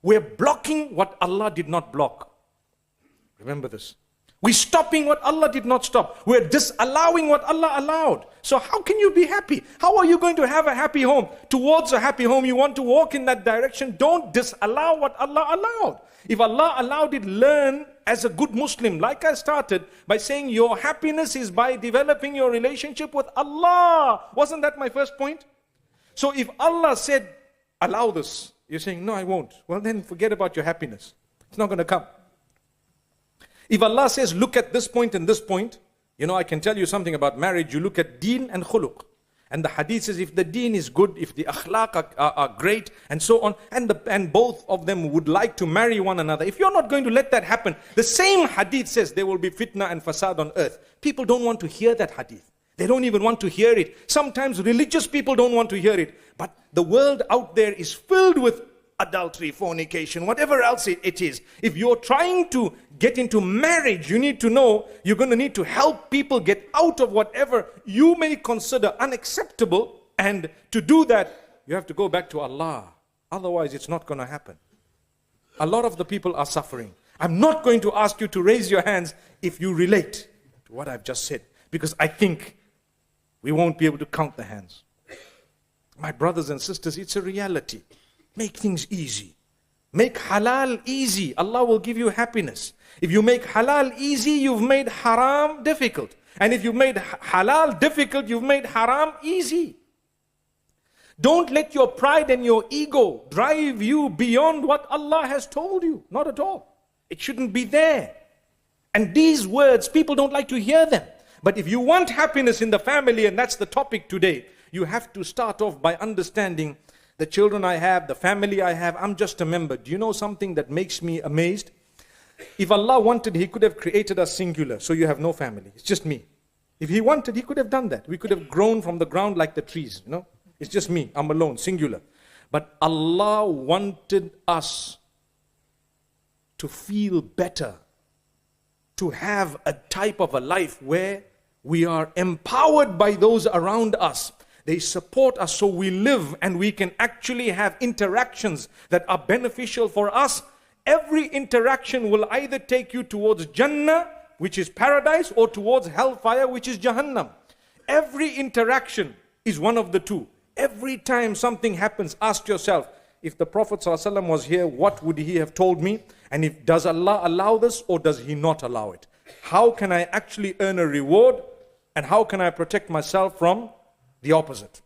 We're blocking what Allah did not block. Remember this. We're stopping what Allah did not stop. We're disallowing what Allah allowed. So how can you be happy? How are you going to have a happy home? Towards a happy home, you want to walk in that direction. Don't disallow what Allah allowed. If Allah allowed it, learn as a good Muslim. Like I started by saying your happiness is by developing your relationship with Allah. Wasn't that my first point? So if Allah said, allow this, you're saying, no, I won't. Well, then forget about your happiness. It's not going to come. If Allah says, look at this point and this point, I can tell you something about marriage. You look at deen and khuluq. And the hadith says, if the deen is good, if the akhlaq are great, and so on, and both of them would like to marry one another, if you're not going to let that happen, the same hadith says there will be fitna and fasad on earth. People don't want to hear that hadith. They don't even want to hear it. Sometimes religious people don't want to hear it. But the world out there is filled with adultery, fornication, whatever else it is. If you're trying to get into marriage, you need to know you're going to need to help people get out of whatever you may consider unacceptable. And to do that, you have to go back to Allah. Otherwise, it's not going to happen. A lot of the people are suffering. I'm not going to ask you to raise your hands if you relate to what I've just said, because I think we won't be able to count the hands. My brothers and sisters, it's a reality. Make things easy. Make halal easy. Allah will give you happiness. If you make halal easy, you've made haram difficult. And if you've made halal difficult, you've made haram easy. Don't let your pride and your ego drive you beyond what Allah has told you. Not at all. It shouldn't be there. And these words, people don't like to hear them. But if you want happiness in the family, and that's the topic today, you have to start off by understanding the children I have, the family I have, I'm just a member. Do you know something that makes me amazed? If Allah wanted, He could have created us singular, so you have no family. It's just me. If He wanted, He could have done that. We could have grown from the ground like the trees, It's just me, I'm alone, singular. But Allah wanted us to feel better, to have a type of a life where we are empowered by those around us. They support us so we live and we can actually have interactions that are beneficial for us. Every interaction will either take you towards Jannah, which is paradise, or towards hellfire, which is Jahannam. Every interaction is one of the two. Every time something happens, ask yourself, if the Prophet ﷺ was here, what would he have told me? And does Allah allow this or does He not allow it? How can I actually earn a reward? And how can I protect myself from the opposite?